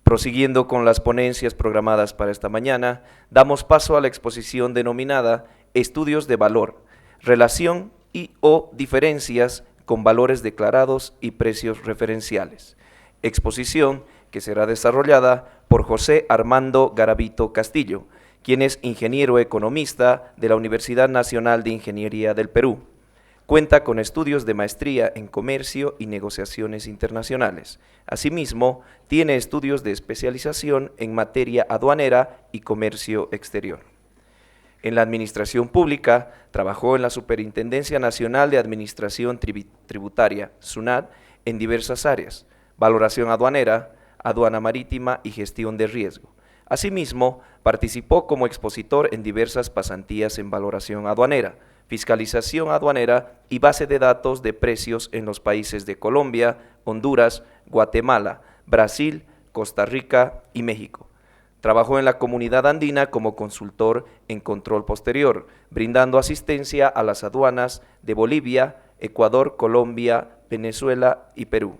Prosiguiendo con las ponencias programadas para esta mañana, damos paso a la exposición denominada Estudios de Valor, Relación y o Diferencias con Valores Declarados y Precios Referenciales. Exposición que será desarrollada por José Armando Garavito Castillo, quien es ingeniero economista de la Universidad Nacional de Ingeniería del Perú. Cuenta con estudios de maestría en Comercio y Negociaciones Internacionales. Asimismo, tiene estudios de especialización en materia aduanera y comercio exterior. En la administración pública, trabajó en la Superintendencia Nacional de Administración Tributaria, SUNAT, en diversas áreas: valoración aduanera, aduana marítima y gestión de riesgo. Asimismo, participó como expositor en diversas pasantías en valoración aduanera, fiscalización aduanera y base de datos de precios en los países de Colombia, Honduras, Guatemala, Brasil, Costa Rica y México. Trabajó en la Comunidad Andina como consultor en control posterior, brindando asistencia a las aduanas de Bolivia, Ecuador, Colombia, Venezuela y Perú.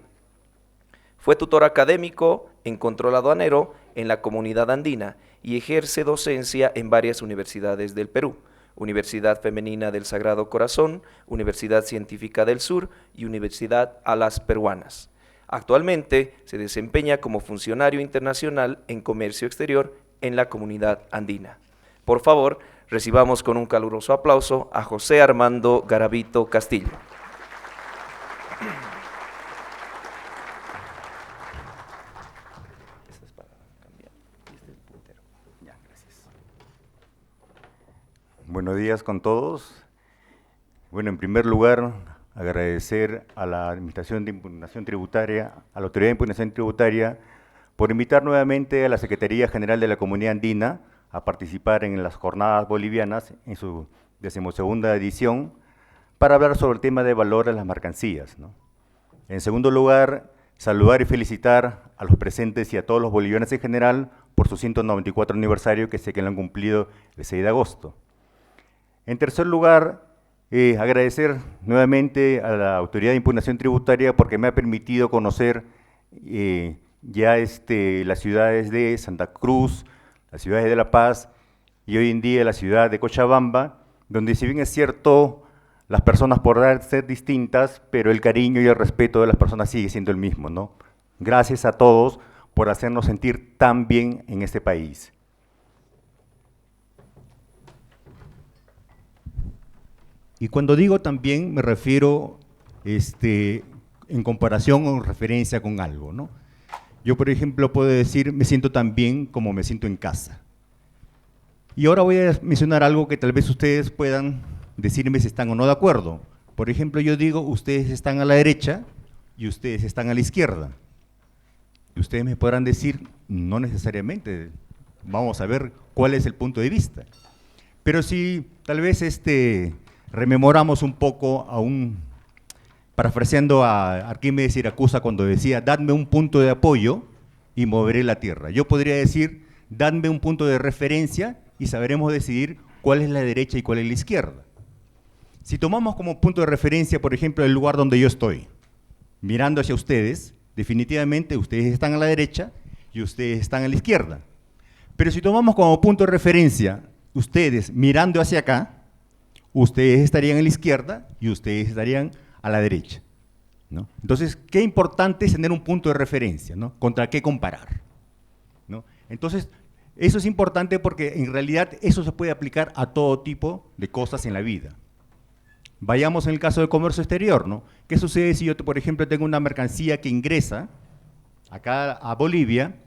Fue tutor académico en control aduanero en la Comunidad Andina y ejerce docencia en varias universidades del Perú: Universidad Femenina del Sagrado Corazón, Universidad Científica del Sur y Universidad Alas Peruanas. Actualmente se desempeña como funcionario internacional en comercio exterior en la Comunidad Andina. Por favor, recibamos con un caluroso aplauso a José Armando Garavito Castillo. Buenos días con todos. Bueno, en primer lugar, agradecer a la Administración de Impugnación Tributaria, a la Autoridad de Impugnación Tributaria, por invitar nuevamente a la Secretaría General de la Comunidad Andina a participar en las Jornadas Bolivianas en su 12ª edición para hablar sobre el tema de valor a las mercancías, ¿no? En segundo lugar, saludar y felicitar a los presentes y a todos los bolivianos en general por su 194 aniversario, que sé que lo han cumplido el 6 de agosto. En tercer lugar, agradecer nuevamente a la Autoridad de Impugnación Tributaria porque me ha permitido conocer las ciudades de Santa Cruz, las ciudades de La Paz y hoy en día la ciudad de Cochabamba, donde, si bien es cierto, las personas podrán ser distintas, pero el cariño y el respeto de las personas sigue siendo el mismo, ¿no? Gracias a todos por hacernos sentir tan bien en este país. Y cuando digo también me refiero en comparación o en referencia con algo, ¿no? Yo, por ejemplo, puedo decir, me siento tan bien como me siento en casa. Y ahora voy a mencionar algo que tal vez ustedes puedan decirme si están o no de acuerdo. Por ejemplo, yo digo, ustedes están a la derecha y ustedes están a la izquierda. Y ustedes me podrán decir, no necesariamente, vamos a ver cuál es el punto de vista. Pero si tal vez rememoramos un poco, parafraseando a Arquímedes de Siracusa cuando decía, dadme un punto de apoyo y moveré la tierra. Yo podría decir, dadme un punto de referencia y sabremos decidir cuál es la derecha y cuál es la izquierda. Si tomamos como punto de referencia, por ejemplo, el lugar donde yo estoy, mirando hacia ustedes, definitivamente ustedes están a la derecha y ustedes están a la izquierda. Pero si tomamos como punto de referencia ustedes mirando hacia acá, ustedes estarían a la izquierda y ustedes estarían a la derecha, ¿no? Entonces, qué importante es tener un punto de referencia, ¿no? ¿Contra qué comparar, ¿no? Entonces, eso es importante porque en realidad eso se puede aplicar a todo tipo de cosas en la vida. Vayamos en el caso del comercio exterior, ¿no? ¿Qué sucede si yo, por ejemplo, tengo una mercancía que ingresa acá a Bolivia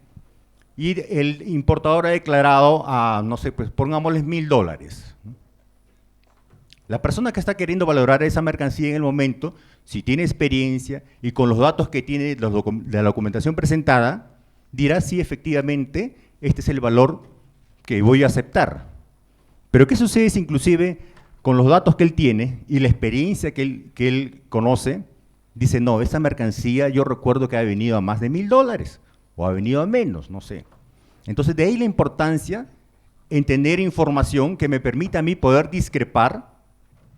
y el importador ha declarado a, no sé, pues pongámosles $1000, ¿no? La persona que está queriendo valorar esa mercancía en el momento, si tiene experiencia y con los datos que tiene de la documentación presentada, dirá si efectivamente este es el valor que voy a aceptar. Pero ¿qué sucede si inclusive con los datos que él tiene y la experiencia que él conoce, dice, no, esta mercancía yo recuerdo que ha venido a más de $1000 o ha venido a menos, no sé. Entonces, de ahí la importancia en tener información que me permita a mí poder discrepar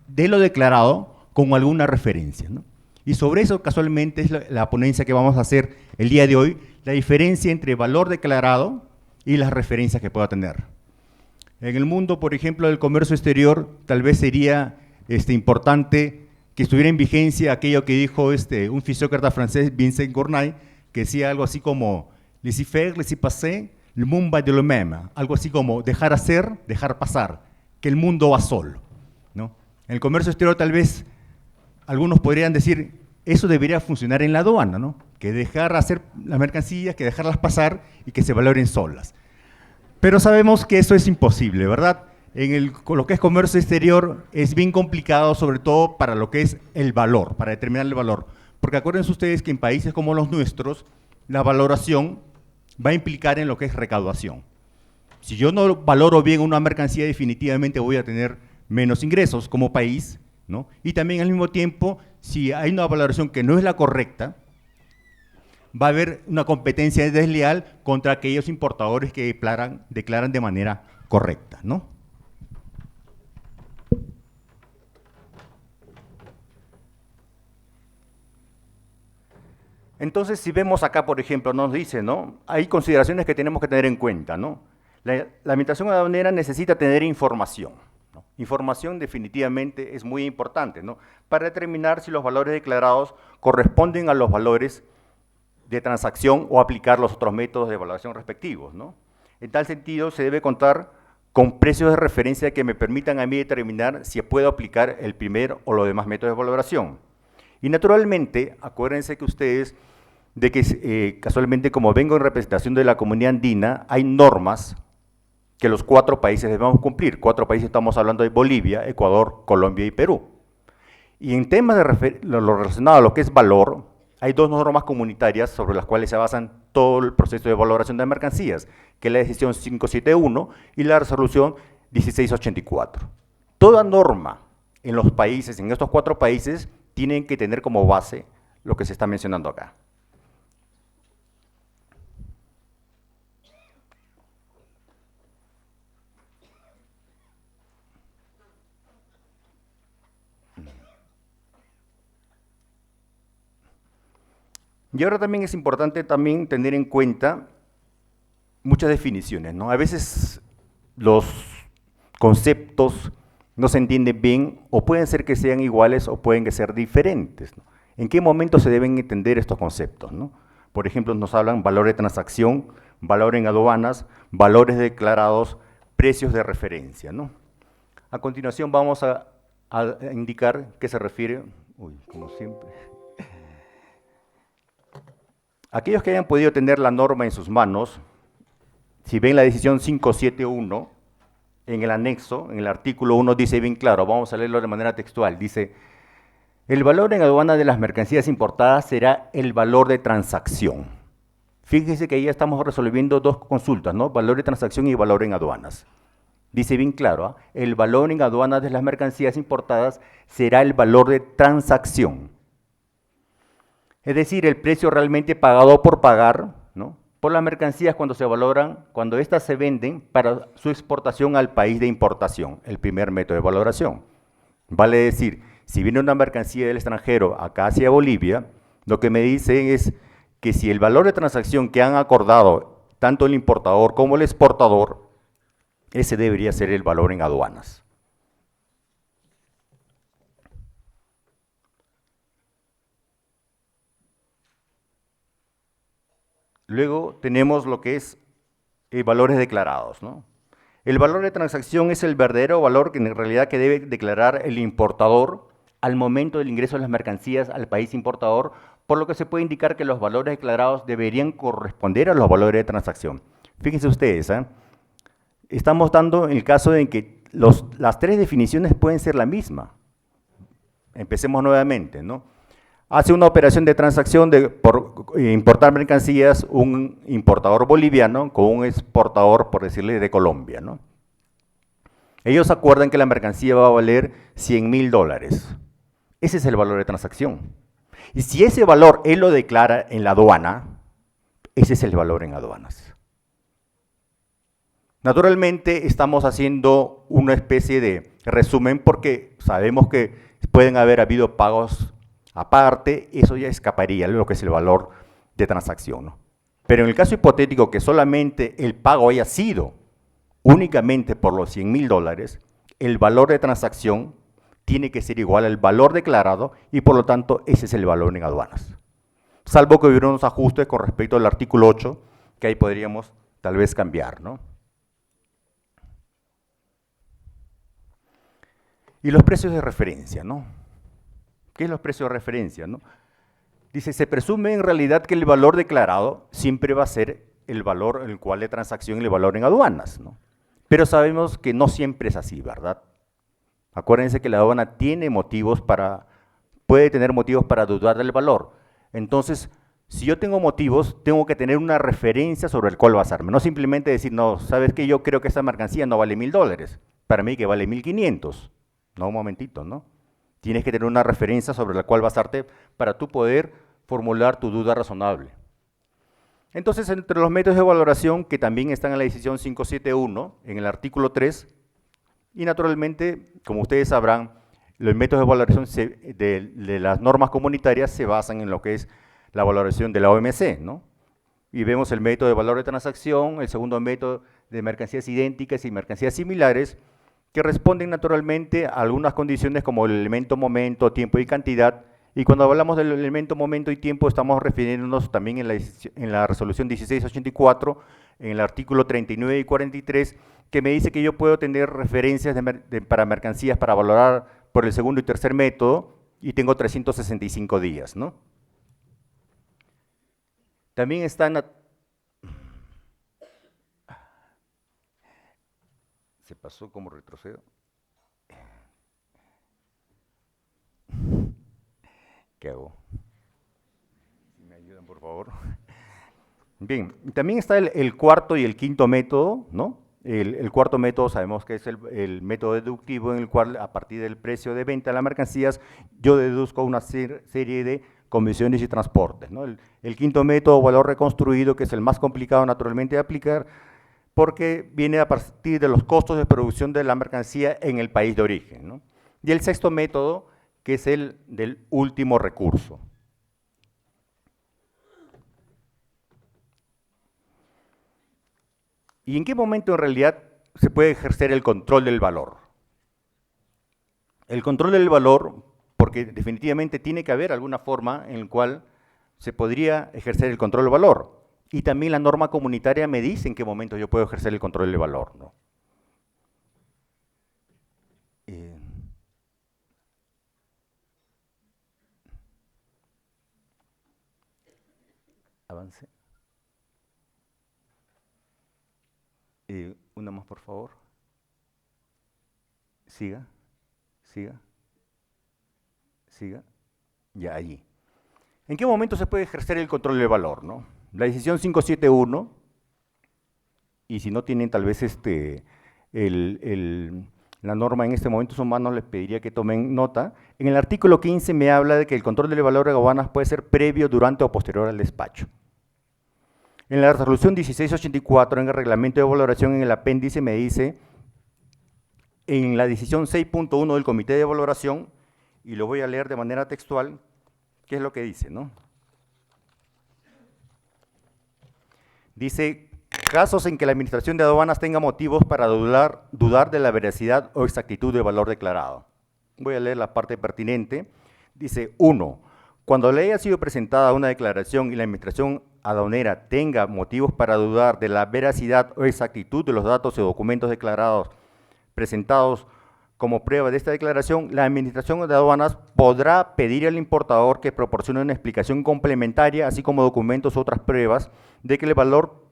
de lo declarado con alguna referencia, ¿no? Y sobre eso casualmente es la ponencia que vamos a hacer el día de hoy, la diferencia entre valor declarado y las referencias que pueda tener. En el mundo, por ejemplo, del comercio exterior, tal vez sería importante que estuviera en vigencia aquello que dijo un fisiócrata francés, Vincent Gournay, que decía algo así como laissez-faire, laissez-passer, le monde va de le même, algo así como dejar hacer, dejar pasar, que el mundo va solo, ¿no? En el comercio exterior tal vez algunos podrían decir, eso debería funcionar en la aduana, ¿no? Que dejar hacer las mercancías, que dejarlas pasar y que se valoren solas. Pero sabemos que eso es imposible, ¿verdad? Lo que es comercio exterior es bien complicado, sobre todo para lo que es el valor, para determinar el valor. Porque acuérdense ustedes que en países como los nuestros, la valoración va a implicar en lo que es recaudación. Si yo no valoro bien una mercancía, definitivamente voy a tener menos ingresos como país, ¿no? Y también al mismo tiempo, si hay una valoración que no es la correcta, va a haber una competencia desleal contra aquellos importadores que declaran de manera correcta, ¿no? Entonces, si vemos acá, por ejemplo, nos dice, ¿no? Hay consideraciones que tenemos que tener en cuenta, ¿no? La administración aduanera necesita tener información, ¿no? Información definitivamente es muy importante, ¿no? Para determinar si los valores declarados corresponden a los valores de transacción o aplicar los otros métodos de evaluación respectivos, ¿no? En tal sentido, se debe contar con precios de referencia que me permitan a mí determinar si puedo aplicar el primer o los demás métodos de valoración. Y naturalmente, acuérdense que ustedes de que casualmente como vengo en representación de la comunidad andina, hay normas que los 4 países debemos cumplir. 4 países estamos hablando de Bolivia, Ecuador, Colombia y Perú. Y en temas de lo relacionado a lo que es valor, hay 2 normas comunitarias sobre las cuales se basan todo el proceso de valoración de mercancías, que es la decisión 571 y la resolución 1684. Toda norma en los países, en estos 4 países, tienen que tener como base lo que se está mencionando acá. Y ahora también es importante tener en cuenta muchas definiciones, ¿no? A veces los conceptos no se entienden bien o pueden ser que sean iguales o pueden ser diferentes, ¿no? ¿En qué momento se deben entender estos conceptos, ¿no? Por ejemplo, nos hablan valor de transacción, valor en aduanas, valores declarados, precios de referencia, ¿no? A continuación vamos a indicar qué se refiere, como siempre. Aquellos que hayan podido tener la norma en sus manos, si ven la decisión 571, en el anexo, en el artículo 1, dice bien claro, vamos a leerlo de manera textual, dice, el valor en aduana de las mercancías importadas será el valor de transacción. Fíjense que ahí ya estamos resolviendo 2 consultas, ¿no? Valor de transacción y valor en aduanas. Dice bien claro, el valor en aduanas de las mercancías importadas será el valor de transacción. Es decir, el precio realmente pagado por pagar, ¿no? Por las mercancías cuando se valoran, cuando éstas se venden para su exportación al país de importación, el primer método de valoración. Vale decir, si viene una mercancía del extranjero acá hacia Bolivia, lo que me dicen es que si el valor de transacción que han acordado tanto el importador como el exportador, ese debería ser el valor en aduanas. Luego tenemos lo que es valores declarados, ¿no? El valor de transacción es el verdadero valor que en realidad que debe declarar el importador al momento del ingreso de las mercancías al país importador, por lo que se puede indicar que los valores declarados deberían corresponder a los valores de transacción. Fíjense ustedes, estamos dando el caso en que las 3 definiciones pueden ser la misma. Empecemos nuevamente, ¿no? Hace una operación de transacción por importar mercancías un importador boliviano con un exportador, por decirle, de Colombia, ¿no? Ellos acuerdan que la mercancía va a valer $100,000. Ese es el valor de transacción. Y si ese valor él lo declara en la aduana, ese es el valor en aduanas. Naturalmente estamos haciendo una especie de resumen porque sabemos que pueden haber habido pagos aparte, eso ya escaparía lo que es el valor de transacción, ¿no? Pero en el caso hipotético que solamente el pago haya sido únicamente por los $100,000, el valor de transacción tiene que ser igual al valor declarado y por lo tanto ese es el valor en aduanas. Salvo que hubiera unos ajustes con respecto al artículo 8, que ahí podríamos tal vez cambiar, ¿no? Y los precios de referencia, ¿no? ¿Qué es los precios de referencia, no? Dice, se presume en realidad que el valor declarado siempre va a ser el valor en el cual de transacción y el valor en aduanas, ¿no? Pero sabemos que no siempre es así, ¿verdad? Acuérdense que la aduana puede tener motivos para dudar del valor. Entonces, si yo tengo motivos, tengo que tener una referencia sobre el cual basarme. No simplemente decir, no, ¿sabes qué? Yo creo que esta mercancía no vale $1,000. Para mí que vale 1,500. No, un momentito, ¿no? Tienes que tener una referencia sobre la cual basarte para tú poder formular tu duda razonable. Entonces, entre los métodos de valoración que también están en la decisión 571, en el artículo 3, y naturalmente, como ustedes sabrán, los métodos de valoración de las normas comunitarias se basan en lo que es la valoración de la OMC, ¿no? Y vemos el método de valor de transacción, el segundo método de mercancías idénticas y mercancías similares, que responden naturalmente a algunas condiciones como el elemento momento, tiempo y cantidad. Y cuando hablamos del elemento momento y tiempo, estamos refiriéndonos también en la resolución 1684, en el artículo 39 y 43, que me dice que yo puedo tener referencias para mercancías para valorar por el segundo y tercer método, y tengo 365 días, ¿no? También están... Se pasó como retrocedo. ¿Qué hago? ¿Me ayudan, por favor? Bien, también está el cuarto y el quinto método, ¿no? El cuarto método sabemos que es el método deductivo en el cual a partir del precio de venta de las mercancías yo deduzco una serie de comisiones y transportes, ¿no? El quinto método, valor reconstruido, que es el más complicado naturalmente de aplicar, porque viene a partir de los costos de producción de la mercancía en el país de origen, ¿no? Y el sexto método, que es el del último recurso. ¿Y en qué momento en realidad se puede ejercer el control del valor? El control del valor, porque definitivamente tiene que haber alguna forma en la cual se podría ejercer el control del valor. Y también la norma comunitaria me dice en qué momento yo puedo ejercer el control del valor, ¿no? Avance. Una más, por favor. Siga, siga, siga. Ya, allí. ¿En qué momento se puede ejercer el control del valor, no? La decisión 571, y si no tienen tal vez la norma en este momento son manos, les pediría que tomen nota. En el artículo 15 me habla de que el control del valor de aduanas puede ser previo, durante o posterior al despacho. En la resolución 1684, en el reglamento de valoración, en el apéndice me dice, en la decisión 6.1 del comité de valoración, y lo voy a leer de manera textual, ¿qué es lo que dice, no? Dice, casos en que la Administración de Aduanas tenga motivos para dudar de la veracidad o exactitud del valor declarado. Voy a leer la parte pertinente. Dice, 1. Cuando le haya sido presentada una declaración y la Administración aduanera tenga motivos para dudar de la veracidad o exactitud de los datos o documentos declarados presentados como prueba de esta declaración, la Administración de Aduanas podrá pedir al importador que proporcione una explicación complementaria, así como documentos u otras pruebas de que el valor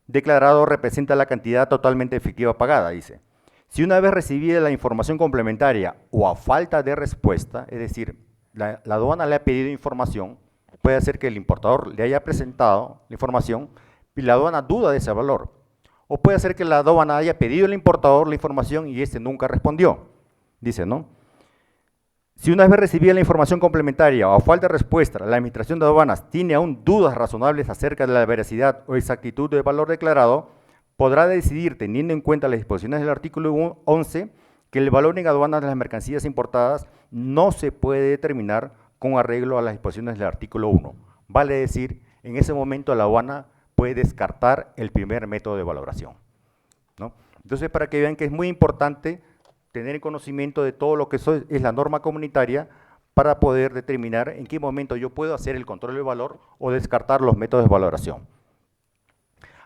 declarado representa la cantidad totalmente efectiva pagada, dice. Si una vez recibida la información complementaria o a falta de respuesta, es decir, la aduana le ha pedido información, puede ser que el importador le haya presentado la información y la aduana duda de ese valor. O puede ser que la aduana haya pedido al importador la información y este nunca respondió, dice, ¿no? Si una vez recibida la información complementaria o a falta de respuesta, la Administración de Aduanas tiene aún dudas razonables acerca de la veracidad o exactitud del valor declarado, podrá decidir, teniendo en cuenta las disposiciones del artículo 11, que el valor en aduanas de las mercancías importadas no se puede determinar con arreglo a las disposiciones del artículo 1. Vale decir, en ese momento la aduana puede descartar el primer método de valoración, ¿no? Entonces, para que vean que es muy importante tener conocimiento de todo lo que es la norma comunitaria para poder determinar en qué momento yo puedo hacer el control del valor o descartar los métodos de valoración.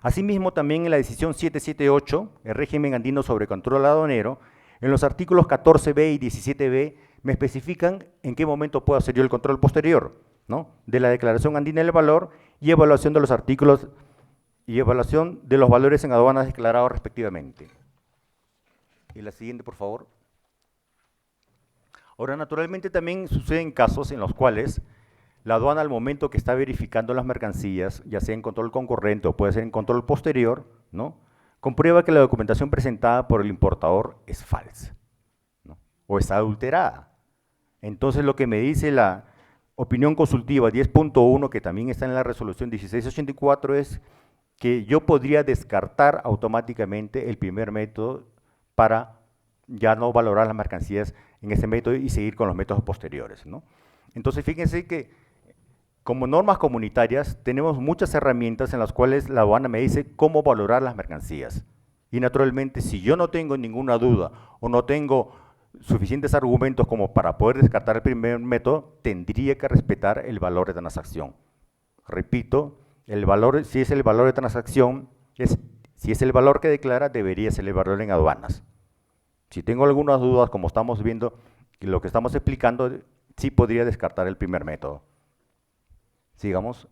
Asimismo, también en la decisión 778, el régimen andino sobre control aduanero, en los artículos 14b y 17b me especifican en qué momento puedo hacer yo el control posterior, ¿no?, de la declaración andina del valor y evaluación de los artículos y evaluación de los valores en aduanas declarados respectivamente. Y la siguiente, por favor. Ahora, naturalmente también suceden casos en los cuales la aduana, al momento que está verificando las mercancías, ya sea en control concurrente o puede ser en control posterior, ¿no?, comprueba que la documentación presentada por el importador es falsa, ¿no?, o está adulterada. Entonces, lo que me dice la opinión consultiva 10.1, que también está en la resolución 1684, es que yo podría descartar automáticamente el primer método para ya no valorar las mercancías en ese método y seguir con los métodos posteriores, ¿no? Entonces, fíjense que como normas comunitarias tenemos muchas herramientas en las cuales la aduana me dice cómo valorar las mercancías. Y naturalmente, si yo no tengo ninguna duda o no tengo suficientes argumentos como para poder descartar el primer método, tendría que respetar el valor de transacción. Repito, el valor, si es el valor de transacción, si es el valor que declara, debería ser el valor en aduanas. Si tengo algunas dudas, como estamos viendo, y lo que estamos explicando, sí podría descartar el primer método. Sigamos.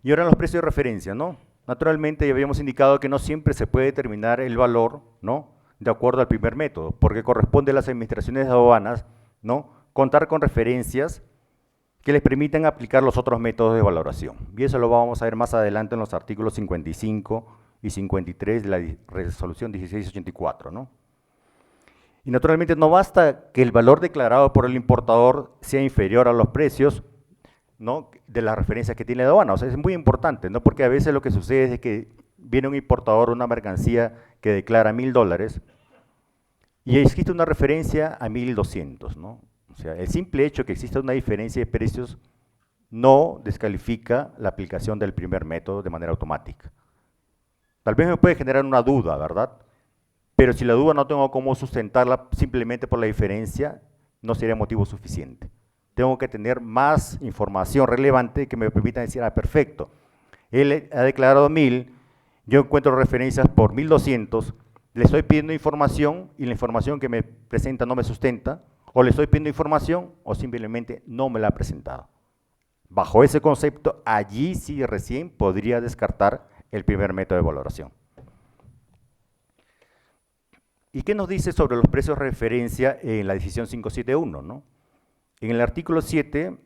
Y ahora los precios de referencia, ¿no? Naturalmente, ya habíamos indicado que no siempre se puede determinar el valor, ¿no?, de acuerdo al primer método, porque corresponde a las administraciones de aduanas, ¿no?, contar con referencias que les permitan aplicar los otros métodos de valoración. Y eso lo vamos a ver más adelante en los artículos 55 y 53 de la resolución 1684, ¿no? Y naturalmente no basta que el valor declarado por el importador sea inferior a los precios, ¿no?, de las referencias que tiene la aduana. O sea, es muy importante, ¿no?, porque a veces lo que sucede es que viene un importador, una mercancía que declara $1,000 y existe una referencia a 1,200, ¿no? O sea, el simple hecho que exista una diferencia de precios no descalifica la aplicación del primer método de manera automática. Tal vez me puede generar una duda, ¿verdad? Pero si la duda no tengo cómo sustentarla simplemente por la diferencia, no sería motivo suficiente. Tengo que tener más información relevante que me permita decir, perfecto, él ha declarado 1,000, yo encuentro referencias por 1,200, le estoy pidiendo información y la información que me presenta no me sustenta, o le estoy pidiendo información o simplemente no me la ha presentado. Bajo ese concepto, allí sí recién podría descartar el primer método de valoración. ¿Y qué nos dice sobre los precios de referencia en la decisión 571, ¿no? En el artículo 7,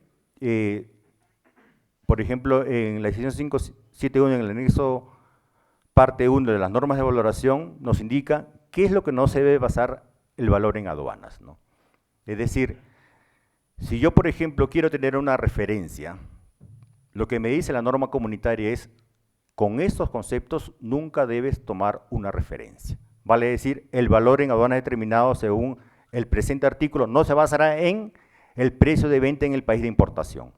por ejemplo, en la decisión 571, en el anexo parte 1 de las normas de valoración, nos indica qué es lo que no se debe basar el valor en aduanas, ¿no? Es decir, si yo, por ejemplo, quiero tener una referencia, lo que me dice la norma comunitaria es, con estos conceptos nunca debes tomar una referencia. Vale decir, el valor en aduana determinado según el presente artículo no se basará en el precio de venta en el país de importación.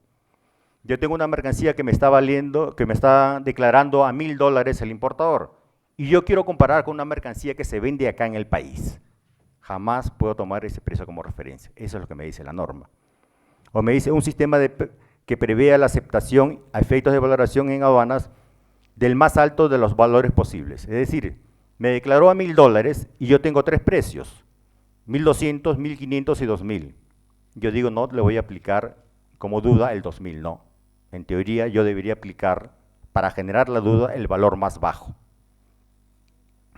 Yo tengo una mercancía que me está valiendo, que me está declarando a $1,000 el importador, y yo quiero comparar con una mercancía que se vende acá en el país. Jamás puedo tomar ese precio como referencia. Eso es lo que me dice la norma. O me dice un sistema que prevea la aceptación a efectos de valoración en aduanas del más alto de los valores posibles. Es decir, me declaró a $1,000 y yo tengo tres precios, 1,200, 1,500 y 2,000. Yo digo, no le voy a aplicar como duda el 2,000, no. En teoría yo debería aplicar, para generar la duda, el valor más bajo,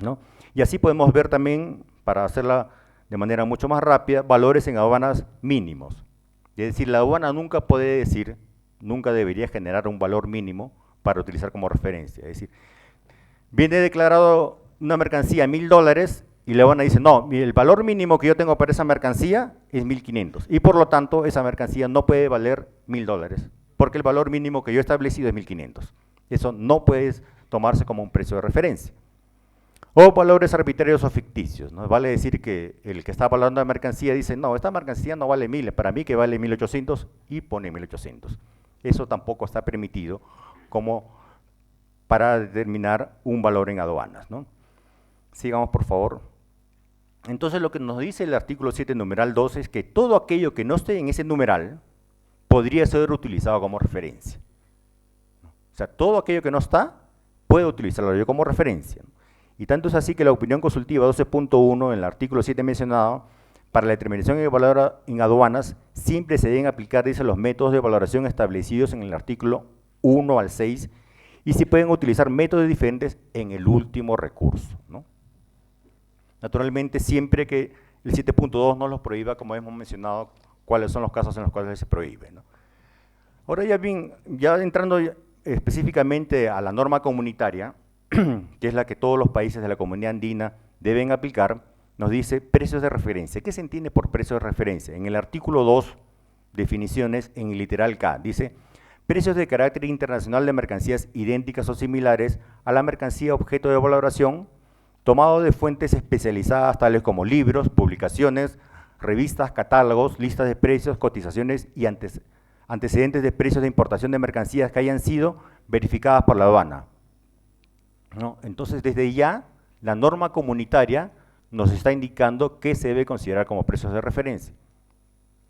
¿no? Y así podemos ver también, para hacerla de manera mucho más rápida, valores en aduanas mínimos. Es decir, la aduana nunca puede decir, nunca debería generar un valor mínimo para utilizar como referencia. Es decir, viene declarado una mercancía a $1,000 y la aduana dice, no, el valor mínimo que yo tengo para esa mercancía es 1.500, y por lo tanto esa mercancía no puede valer $1.000, porque el valor mínimo que yo he establecido es 1.500. Eso no puede tomarse como un precio de referencia. O valores arbitrarios o ficticios, ¿no? Vale decir que el que está valorando la mercancía dice, no, esta mercancía no vale 1.000, para mí que vale 1.800, y pone 1.800. Eso tampoco está permitido como para determinar un valor en aduanas, ¿no? Sigamos, por favor. Entonces, lo que nos dice el artículo 7, numeral 2, es que todo aquello que no esté en ese numeral podría ser utilizado como referencia. O sea, todo aquello que no está, puede utilizarlo yo como referencia, ¿no? Y tanto es así que la opinión consultiva 12.1, en el artículo 7 mencionado, para la determinación de valor en aduanas, siempre se deben aplicar, dice, los métodos de valoración establecidos en el artículo 1 al 6, y se pueden utilizar métodos diferentes en el último recurso, ¿no? Naturalmente, siempre que el 7.2 no los prohíba, como hemos mencionado, cuáles son los casos en los cuales se prohíbe, ¿no? Ahora ya entrando específicamente a la norma comunitaria, que es la que todos los países de la comunidad andina deben aplicar, nos dice precios de referencia. ¿Qué se entiende por precio de referencia? En el artículo 2, definiciones, en el literal K, dice, precios de carácter internacional de mercancías idénticas o similares a la mercancía objeto de valoración, tomado de fuentes especializadas tales como libros, publicaciones, revistas, catálogos, listas de precios, cotizaciones y antecedentes de precios de importación de mercancías que hayan sido verificadas por la aduana, ¿no? Entonces, desde ya, la norma comunitaria nos está indicando qué se debe considerar como precios de referencia.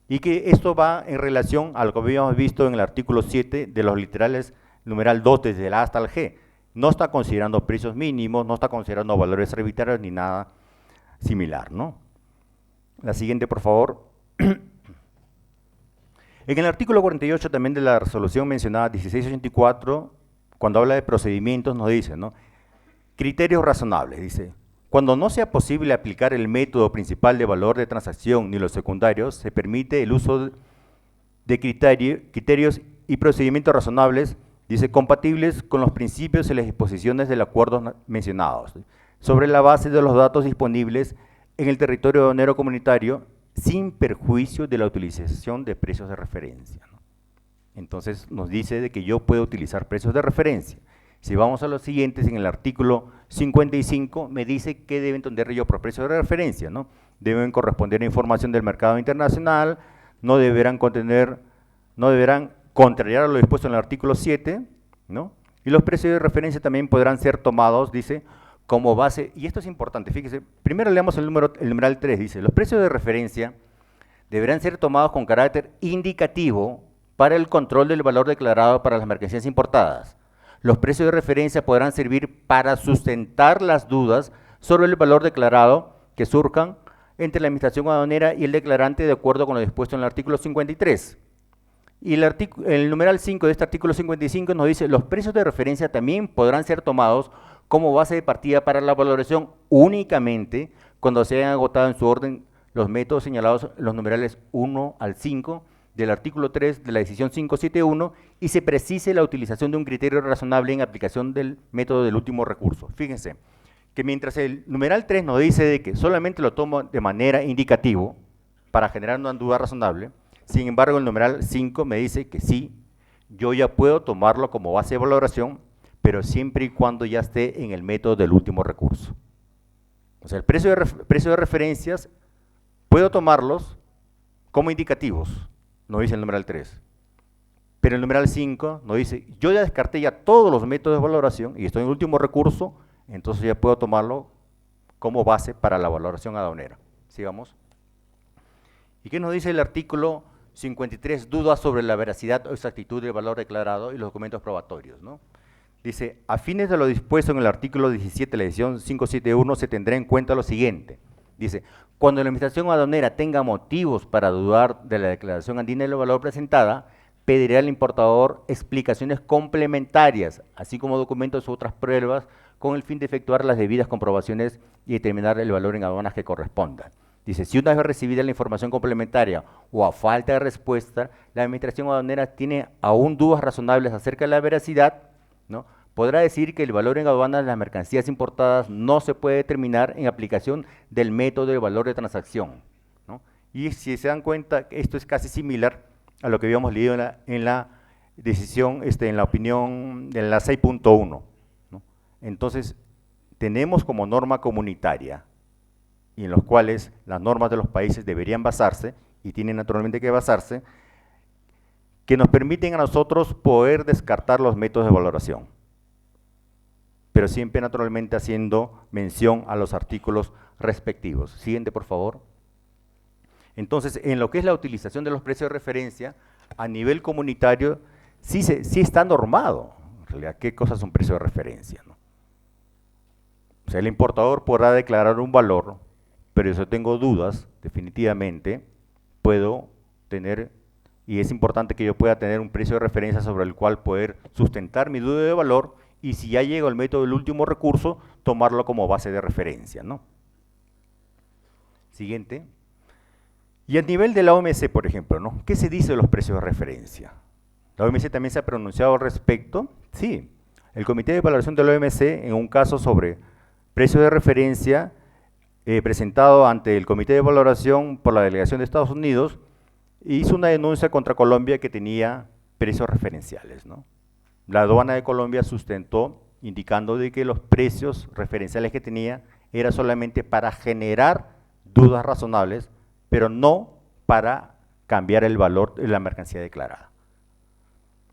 Y que esto va en relación a lo que habíamos visto en el artículo 7 de los literales numeral 2 desde el A hasta el G. No está considerando precios mínimos, no está considerando valores arbitrarios ni nada similar, ¿no? La siguiente, por favor. En el artículo 48 también de la resolución mencionada 1684, cuando habla de procedimientos, nos dice, ¿no? Criterios razonables, dice. Cuando no sea posible aplicar el método principal de valor de transacción ni los secundarios, se permite el uso de criterios y procedimientos razonables, dice, compatibles con los principios y las disposiciones del acuerdo mencionados, sobre la base de los datos disponibles en el territorio aduanero comunitario, sin perjuicio de la utilización de precios de referencia, ¿no? Entonces nos dice de que yo puedo utilizar precios de referencia. Si vamos a los siguientes, en el artículo 55 me dice qué debe entender yo por precio de referencia, ¿no? Deben corresponder a información del mercado internacional, no deberán contrariar a lo dispuesto en el artículo 7, ¿no? Y los precios de referencia también podrán ser tomados, dice, como base, y esto es importante, fíjese, primero leamos el numeral 3, dice, los precios de referencia deberán ser tomados con carácter indicativo para el control del valor declarado para las mercancías importadas. Los precios de referencia podrán servir para sustentar las dudas sobre el valor declarado que surjan entre la administración aduanera y el declarante de acuerdo con lo dispuesto en el artículo 53. Y el numeral 5 de este artículo 55 nos dice, los precios de referencia también podrán ser tomados como base de partida para la valoración únicamente cuando se hayan agotado en su orden los métodos señalados en los numerales 1 al 5 del artículo 3 de la decisión 571 y se precise la utilización de un criterio razonable en aplicación del método del último recurso. Fíjense que mientras el numeral 3 nos dice de que solamente lo tomo de manera indicativo para generar una duda razonable, sin embargo el numeral 5 me dice que sí, yo ya puedo tomarlo como base de valoración, pero siempre y cuando ya esté en el método del último recurso. O sea, el precio de referencias puedo tomarlos como indicativos, nos dice el numeral 3. Pero el numeral 5 nos dice, yo ya descarté ya todos los métodos de valoración y estoy en el último recurso, entonces ya puedo tomarlo como base para la valoración aduanera. Sigamos. ¿Y qué nos dice el artículo 53? Dudas sobre la veracidad o exactitud del valor declarado y los documentos probatorios, ¿no? Dice, a fines de lo dispuesto en el artículo 17 de la edición 571 se tendrá en cuenta lo siguiente. Dice, cuando la administración aduanera tenga motivos para dudar de la declaración andina del valor presentada, pedirá al importador explicaciones complementarias, así como documentos u otras pruebas, con el fin de efectuar las debidas comprobaciones y determinar el valor en aduanas que corresponda. Dice, si una vez recibida la información complementaria o a falta de respuesta, la administración aduanera tiene aún dudas razonables acerca de la veracidad, ¿no?, podrá decir que el valor en aduanas de las mercancías importadas no se puede determinar en aplicación del método de valor de transacción, ¿no? Y si se dan cuenta, esto es casi similar a lo que habíamos leído en la decisión, en la opinión de la 6.1, ¿no? Entonces, tenemos como norma comunitaria, y en los cuales las normas de los países deberían basarse, y tienen naturalmente que basarse, que nos permiten a nosotros poder descartar los métodos de valoración, pero siempre naturalmente haciendo mención a los artículos respectivos. Siguiente, por favor. Entonces, en lo que es la utilización de los precios de referencia, a nivel comunitario, sí está normado, en realidad, qué cosa es un precio de referencia, ¿no? O sea, el importador podrá declarar un valor, pero si yo tengo dudas, definitivamente, puedo tener, y es importante que yo pueda tener un precio de referencia sobre el cual poder sustentar mi duda de valor, y si ya llego al método del último recurso, tomarlo como base de referencia, ¿no? Siguiente. Y a nivel de la OMC, por ejemplo, ¿no? ¿Qué se dice de los precios de referencia? ¿La OMC también se ha pronunciado al respecto? Sí. El Comité de Valoración de la OMC, en un caso sobre precios de referencia, presentado ante el Comité de Valoración por la Delegación de Estados Unidos, hizo una denuncia contra Colombia que tenía precios referenciales, ¿no? La aduana de Colombia sustentó indicando de que los precios referenciales que tenía era solamente para generar dudas razonables, pero no para cambiar el valor de la mercancía declarada.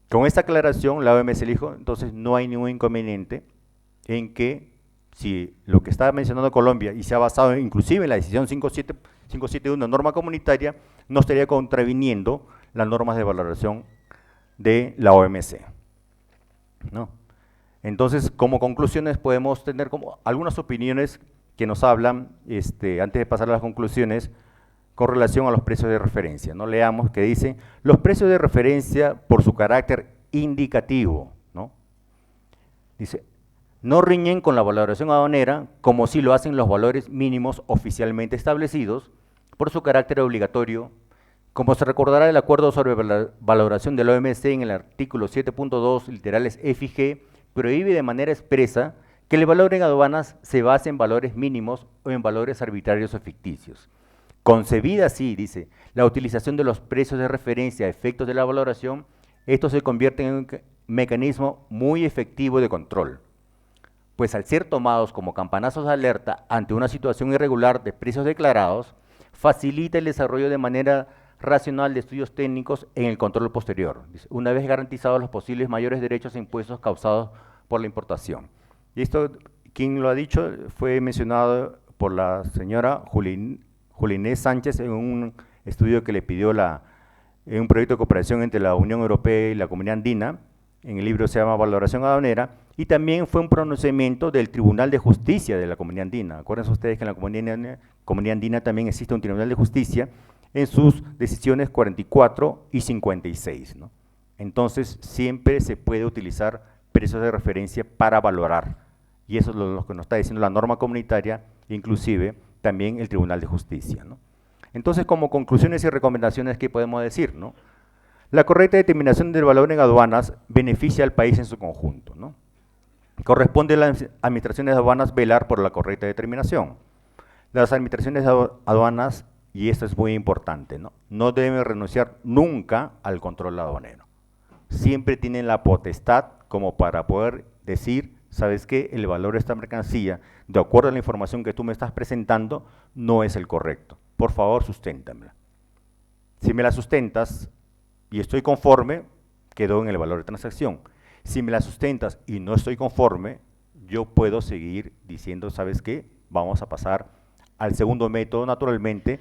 Con esta aclaración, la OMC dijo, entonces no hay ningún inconveniente en que si lo que está mencionando Colombia y se ha basado inclusive en la decisión 571, norma comunitaria, no estaría contraviniendo las normas de valoración de la OMC, ¿no? Entonces, como conclusiones podemos tener como algunas opiniones que nos hablan, antes de pasar a las conclusiones, con relación a los precios de referencia, ¿no? Leamos que dice, los precios de referencia por su carácter indicativo, ¿no? Dice, no riñen con la valoración aduanera como si lo hacen los valores mínimos oficialmente establecidos por su carácter obligatorio. Como se recordará, el acuerdo sobre valoración de la OMC en el artículo 7.2, literales F y G, prohíbe de manera expresa que el valor en aduanas se base en valores mínimos o en valores arbitrarios o ficticios. Concebida así, dice, la utilización de los precios de referencia a efectos de la valoración, estos se convierten en un mecanismo muy efectivo de control, pues al ser tomados como campanazos de alerta ante una situación irregular de precios declarados, facilita el desarrollo de manera racional de estudios técnicos en el control posterior, dice, una vez garantizados los posibles mayores derechos e impuestos causados por la importación. Y esto, quien lo ha dicho, fue mencionado por la señora Julinés Sánchez en un estudio que le pidió en un proyecto de cooperación entre la Unión Europea y la Comunidad Andina, en el libro se llama Valoración Aduanera, y también fue un pronunciamiento del Tribunal de Justicia de la Comunidad Andina. Acuérdense ustedes que en la Comunidad Andina también existe un Tribunal de Justicia en sus decisiones 44 y 56, ¿no? Entonces, siempre se puede utilizar precios de referencia para valorar, y eso es lo que nos está diciendo la norma comunitaria, inclusive también el Tribunal de Justicia, ¿no? Entonces, como conclusiones y recomendaciones, ¿qué podemos decir, no? La correcta determinación del valor en aduanas beneficia al país en su conjunto, ¿no? Corresponde a las administraciones de aduanas velar por la correcta determinación. Las administraciones de aduanas, y esto es muy importante, no deben renunciar nunca al control aduanero. Siempre tienen la potestad como para poder decir, ¿sabes qué? El valor de esta mercancía, de acuerdo a la información que tú me estás presentando, no es el correcto. Por favor, susténtamela. Si me la sustentas y estoy conforme, quedó en el valor de transacción. Si me la sustentas y no estoy conforme, yo puedo seguir diciendo, ¿sabes qué? Vamos a pasar al segundo método, naturalmente,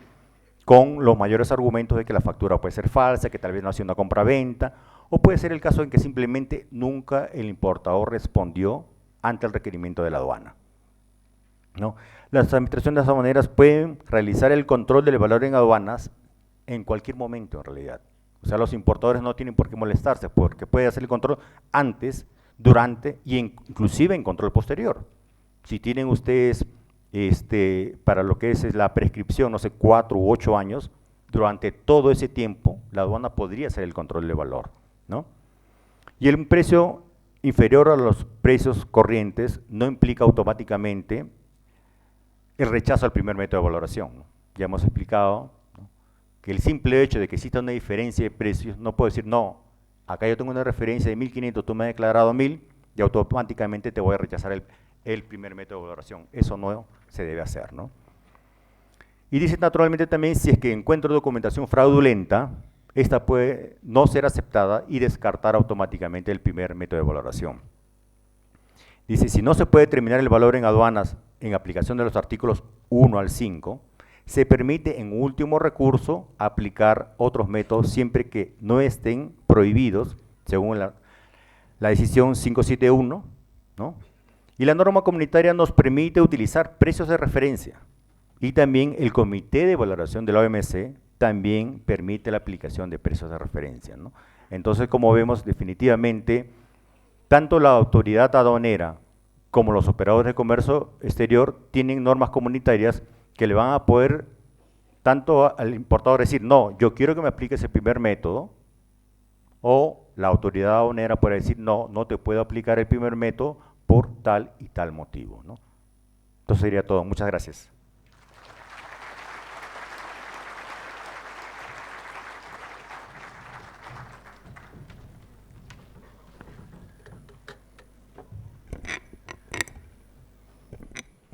con los mayores argumentos de que la factura puede ser falsa, que tal vez no ha sido una compra-venta, o puede ser el caso en que simplemente nunca el importador respondió ante el requerimiento de la aduana, ¿no? Las administraciones aduaneras pueden realizar el control del valor en aduanas en cualquier momento, en realidad. O sea, los importadores no tienen por qué molestarse, porque puede hacer el control antes, durante y inclusive en control posterior. Si tienen ustedes para lo que es la prescripción, no sé, 4 u 8 años, durante todo ese tiempo la aduana podría hacer el control de valor, ¿no? Y el precio inferior a los precios corrientes no implica automáticamente el rechazo al primer método de valoración, ¿no? Ya hemos explicado, ¿no?, que el simple hecho de que exista una diferencia de precios, no puedo decir, no, acá yo tengo una referencia de 1.500, tú me has declarado 1.000, y automáticamente te voy a rechazar el primer método de valoración. Eso no se debe hacer, ¿no? Y dice naturalmente también, si es que encuentro documentación fraudulenta, esta puede no ser aceptada y descartar automáticamente el primer método de valoración. Dice, si no se puede determinar el valor en aduanas en aplicación de los artículos 1 al 5, se permite en último recurso aplicar otros métodos siempre que no estén prohibidos, según la decisión 571, ¿no? Y la norma comunitaria nos permite utilizar precios de referencia, y también el Comité de Valoración de la OMC también permite la aplicación de precios de referencia, ¿no? Entonces, como vemos, definitivamente, tanto la autoridad aduanera como los operadores de comercio exterior tienen normas comunitarias que le van a poder tanto al importador decir, no, yo quiero que me apliques el primer método, o la autoridad aduanera puede decir, no, no te puedo aplicar el primer método por tal y tal motivo, ¿no? Entonces sería todo. Muchas gracias.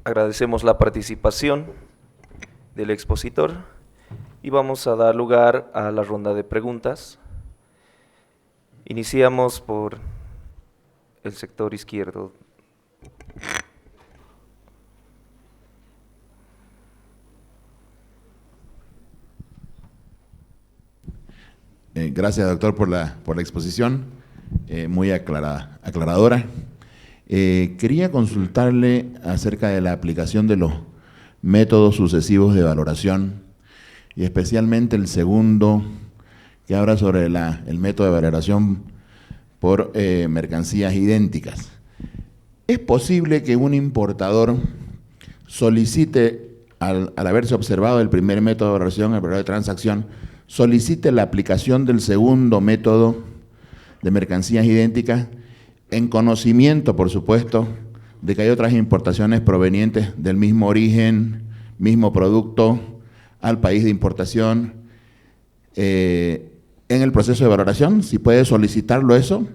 Agradecemos la participación del expositor y vamos a dar lugar a la ronda de preguntas. Iniciamos por el sector izquierdo. Gracias, doctor, por la exposición, muy aclaradora. Quería consultarle acerca de la aplicación de los métodos sucesivos de valoración y especialmente el segundo, que habla sobre el método de valoración por mercancías idénticas. ¿Es posible que un importador solicite, al haberse observado el primer método de valoración, el valor de transacción, solicite la aplicación del segundo método de mercancías idénticas, en conocimiento, por supuesto, de que hay otras importaciones provenientes del mismo origen, mismo producto, al país de importación, en el proceso de valoración? Si puede solicitarlo eso,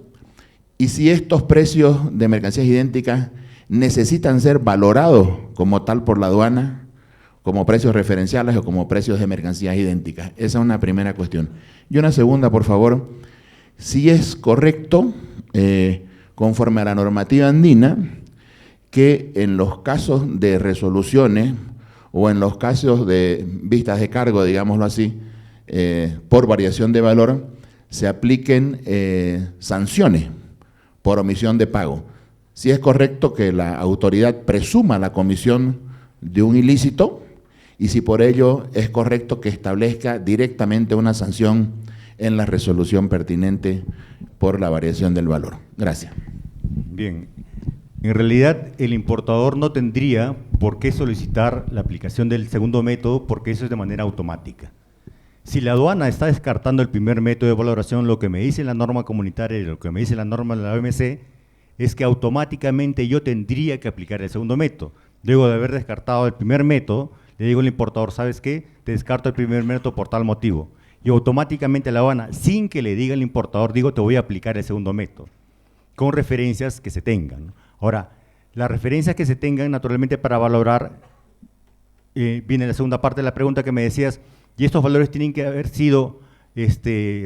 y si estos precios de mercancías idénticas necesitan ser valorados como tal por la aduana, como precios referenciales o como precios de mercancías idénticas. Esa es una primera cuestión. Y una segunda, por favor, si es correcto, conforme a la normativa andina, que en los casos de resoluciones o en los casos de vistas de cargo, digámoslo así, por variación de valor, se apliquen sanciones por omisión de pago. Si es correcto que la autoridad presuma la comisión de un ilícito y si por ello es correcto que establezca directamente una sanción en la resolución pertinente por la variación del valor. Gracias. Bien, en realidad el importador no tendría por qué solicitar la aplicación del segundo método porque eso es de manera automática. Si la aduana está descartando el primer método de valoración, lo que me dice la norma comunitaria y lo que me dice la norma de la OMC es que automáticamente yo tendría que aplicar el segundo método. Luego de haber descartado el primer método, le digo al importador, ¿sabes qué? Te descarto el primer método por tal motivo. Y automáticamente la aduana, sin que le diga al importador, digo, te voy a aplicar el segundo método, con referencias que se tengan. Ahora, las referencias que se tengan, naturalmente, para valorar, viene la segunda parte de la pregunta que me decías, y estos valores tienen que haber sido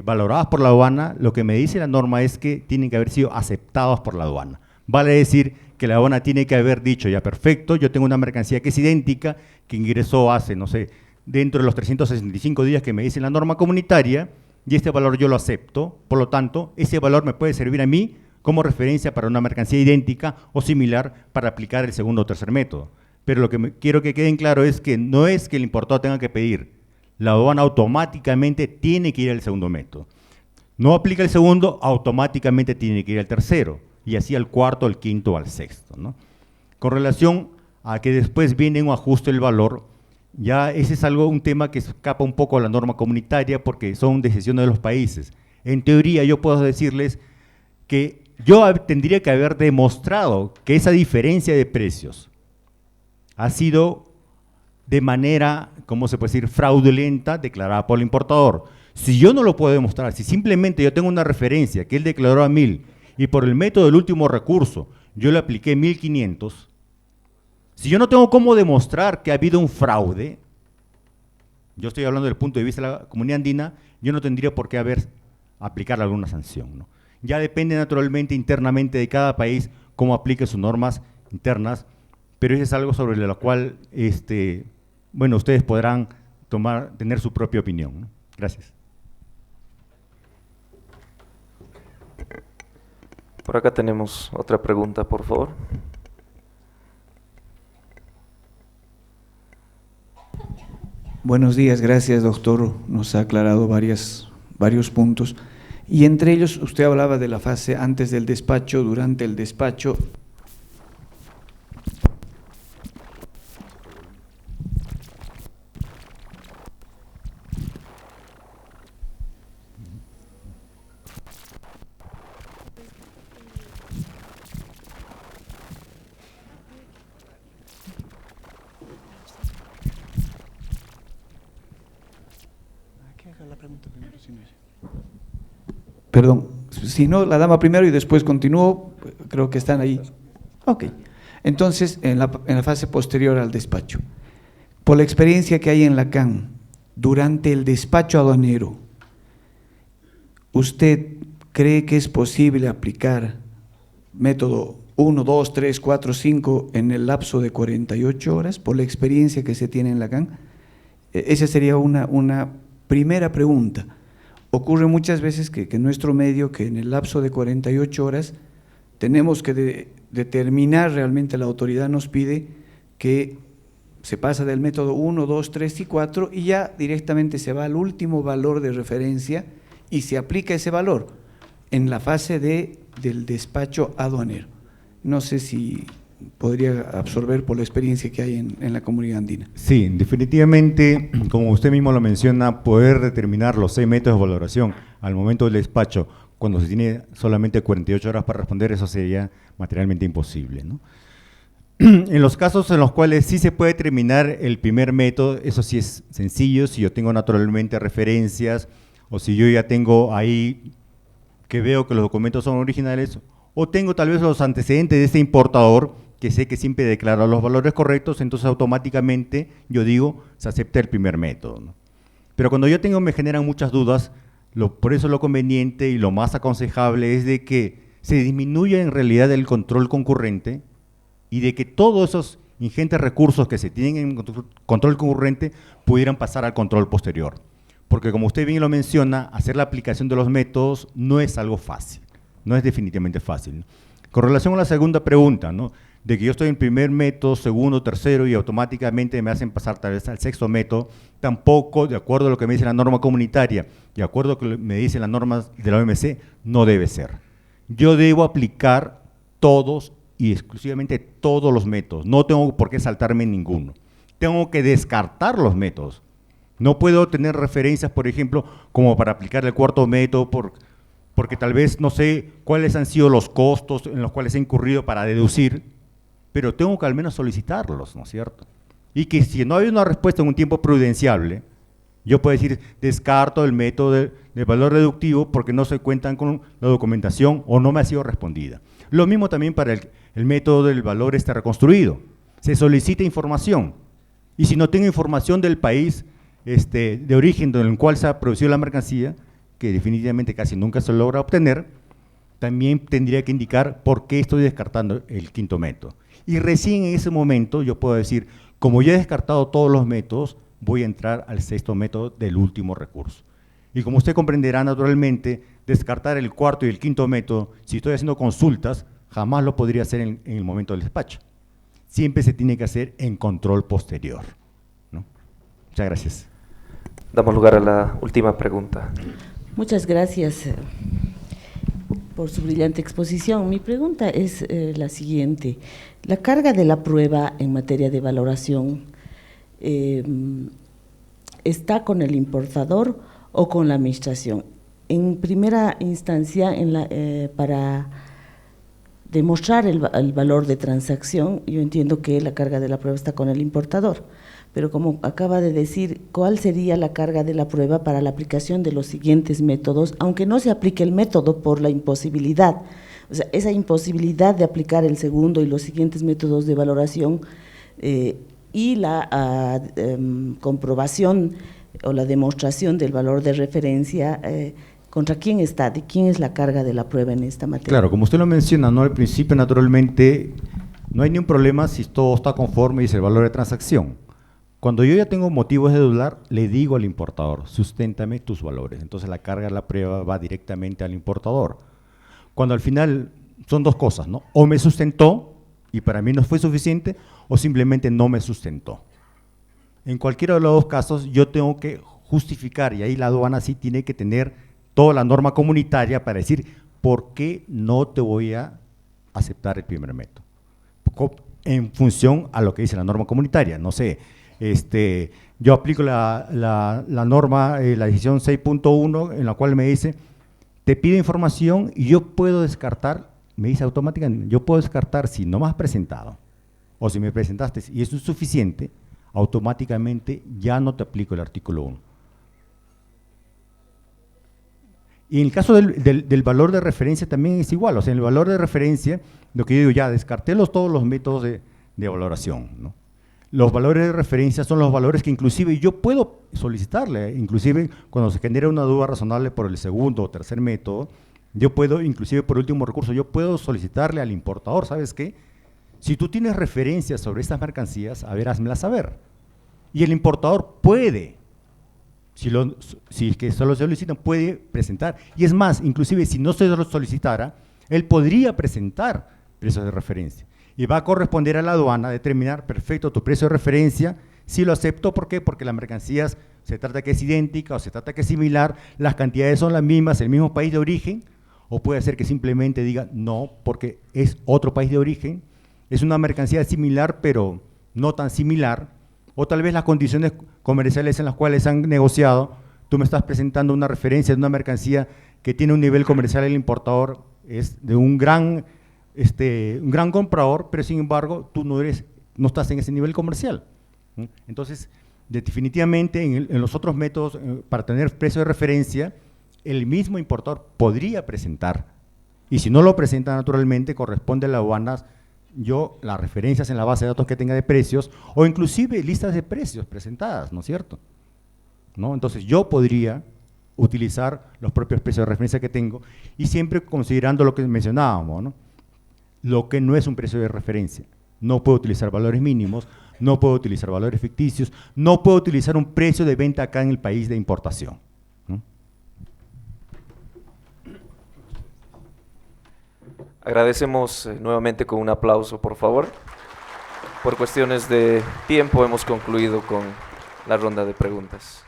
valorados por la aduana. Lo que me dice la norma es que tienen que haber sido aceptados por la aduana. Vale decir que la aduana tiene que haber dicho, ya perfecto, yo tengo una mercancía que es idéntica, que ingresó hace, no sé, dentro de los 365 días que me dice la norma comunitaria, y este valor yo lo acepto, por lo tanto, ese valor me puede servir a mí como referencia para una mercancía idéntica o similar para aplicar el segundo o tercer método. Pero lo que quiero que quede en claro es que no es que el importador tenga que pedir, la aduana automáticamente tiene que ir al segundo método. No aplica el segundo, automáticamente tiene que ir al tercero, y así al cuarto, al quinto, al sexto, ¿no? Con relación a que después viene un ajuste del valor, ya ese es un tema que escapa un poco a la norma comunitaria porque son decisiones de los países. En teoría yo puedo decirles que yo tendría que haber demostrado que esa diferencia de precios ha sido de manera, ¿cómo se puede decir?, fraudulenta declarada por el importador. Si yo no lo puedo demostrar, si simplemente yo tengo una referencia que él declaró a 1.000 y por el método del último recurso yo le apliqué 1.500, si yo no tengo cómo demostrar que ha habido un fraude, yo estoy hablando del punto de vista de la comunidad andina, yo no tendría por qué aplicar alguna sanción, ¿no? Ya depende naturalmente internamente de cada país cómo aplique sus normas internas, pero eso es algo sobre lo cual bueno, ustedes podrán tener su propia opinión, ¿no? Gracias. Por acá tenemos otra pregunta, por favor. Buenos días, gracias doctor, nos ha aclarado varios puntos. Y entre ellos, usted hablaba de la fase antes del despacho, durante el despacho. Perdón, si no, la dama primero y después continúo, creo que están ahí. Ok, entonces en la fase posterior al despacho, por la experiencia que hay en la CAN, durante el despacho aduanero, ¿usted cree que es posible aplicar método 1, 2, 3, 4, 5 en el lapso de 48 horas, por la experiencia que se tiene en la CAN? Esa sería una primera pregunta. Ocurre muchas veces que en nuestro medio, que en el lapso de 48 horas tenemos que determinar, realmente la autoridad nos pide que se pasa del método 1, 2, 3 y 4 y ya directamente se va al último valor de referencia y se aplica ese valor en la fase del despacho aduanero. No sé si podría absorber por la experiencia que hay en la comunidad andina. Sí, definitivamente, como usted mismo lo menciona, poder determinar los 6 métodos de valoración al momento del despacho, cuando se tiene solamente 48 horas para responder, eso sería materialmente imposible, ¿no? En los casos en los cuales sí se puede determinar el primer método, eso sí es sencillo, si yo tengo naturalmente referencias, o si yo ya tengo ahí que veo que los documentos son originales, o tengo tal vez los antecedentes de ese importador, que sé que siempre declara los valores correctos, entonces automáticamente yo digo, se acepta el primer método, ¿no? Pero cuando yo me generan muchas dudas, por eso lo conveniente y lo más aconsejable es de que se disminuya en realidad el control concurrente y de que todos esos ingentes recursos que se tienen en control concurrente pudieran pasar al control posterior. Porque como usted bien lo menciona, hacer la aplicación de los métodos no es algo fácil, no es definitivamente fácil, ¿no? Con relación a la segunda pregunta, ¿no?, de que yo estoy en primer método, segundo, tercero y automáticamente me hacen pasar tal vez al sexto método, tampoco, de acuerdo a lo que me dice la norma comunitaria, de acuerdo a lo que me dicen las normas de la OMC, no debe ser. Yo debo aplicar todos y exclusivamente todos los métodos, no tengo por qué saltarme ninguno. Tengo que descartar los métodos. No puedo tener referencias, por ejemplo, como para aplicar el cuarto método, porque tal vez no sé cuáles han sido los costos en los cuales he incurrido para deducir, pero tengo que al menos solicitarlos, ¿no es cierto? Y que si no hay una respuesta en un tiempo prudenciable, yo puedo decir, descarto el método de valor deductivo porque no se cuentan con la documentación o no me ha sido respondida. Lo mismo también para el método del valor reconstruido. Se solicita información y si no tengo información del país de origen en el cual se ha producido la mercancía, que definitivamente casi nunca se logra obtener, también tendría que indicar por qué estoy descartando el quinto método. Y recién en ese momento yo puedo decir, como ya he descartado todos los métodos, voy a entrar al sexto método del último recurso. Y como usted comprenderá naturalmente, descartar el cuarto y el quinto método, si estoy haciendo consultas, jamás lo podría hacer en el momento del despacho. Siempre se tiene que hacer en control posterior, ¿no? Muchas gracias. Damos lugar a la última pregunta. Muchas gracias por su brillante exposición. Mi pregunta es la siguiente. La carga de la prueba en materia de valoración ¿está con el importador o con la administración? En primera instancia, para demostrar el valor de transacción, yo entiendo que la carga de la prueba está con el importador, pero como acaba de decir, ¿cuál sería la carga de la prueba para la aplicación de los siguientes métodos, aunque no se aplique el método por la imposibilidad? O sea, esa imposibilidad de aplicar el segundo y los siguientes métodos de valoración y la comprobación o la demostración del valor de referencia, ¿contra quién está? ¿De quién es la carga de la prueba en esta materia? Claro, como usted lo menciona, ¿no? Al principio, naturalmente, no hay ningún problema si todo está conforme y es el valor de transacción. Cuando yo ya tengo motivos de dudar, le digo al importador, susténtame tus valores. Entonces la carga de la prueba va directamente al importador. Cuando al final son dos cosas, ¿no? O me sustentó y para mí no fue suficiente, o simplemente no me sustentó. En cualquiera de los dos casos yo tengo que justificar, y ahí la aduana sí tiene que tener toda la norma comunitaria para decir por qué no te voy a aceptar el primer método. En función a lo que dice la norma comunitaria, no sé, yo aplico la norma, la decisión 6.1, en la cual me dice, te pido información y yo puedo descartar, me dice automáticamente, yo puedo descartar si no me has presentado, o si me presentaste y eso es suficiente, automáticamente ya no te aplico el artículo 1. Y en el caso del valor de referencia también es igual, o sea, en el valor de referencia, lo que yo digo, ya descarté todos los métodos de valoración, ¿no? Los valores de referencia son los valores que inclusive yo puedo solicitarle, inclusive cuando se genera una duda razonable por el segundo o tercer método, yo puedo, inclusive por último recurso, yo puedo solicitarle al importador, ¿sabes qué? Si tú tienes referencias sobre estas mercancías, a ver, házmelas saber. Y el importador puede, si es que solo se solicitan, puede presentar. Y es más, inclusive si no se lo solicitara, él podría presentar precios de referencia. Y va a corresponder a la aduana determinar, perfecto, tu precio de referencia, si lo acepto, ¿por qué? Porque las mercancías se trata que es idéntica o se trata que es similar, las cantidades son las mismas, el mismo país de origen, o puede ser que simplemente diga no, porque es otro país de origen, es una mercancía similar, pero no tan similar, o tal vez las condiciones comerciales en las cuales han negociado, tú me estás presentando una referencia de una mercancía que tiene un nivel comercial, el importador es de un gran comprador, pero sin embargo tú no estás en ese nivel comercial. Entonces, definitivamente en los otros métodos, para tener precio de referencia, el mismo importador podría presentar, y si no lo presenta naturalmente, corresponde a la aduana, las referencias en la base de datos que tenga de precios, o inclusive listas de precios presentadas, ¿no es cierto? ¿No? Entonces yo podría utilizar los propios precios de referencia que tengo, y siempre considerando lo que mencionábamos, ¿no? Lo que no es un precio de referencia. No puedo utilizar valores mínimos, no puedo utilizar valores ficticios, no puedo utilizar un precio de venta acá en el país de importación, ¿no? Agradecemos nuevamente con un aplauso, por favor. Por cuestiones de tiempo hemos concluido con la ronda de preguntas.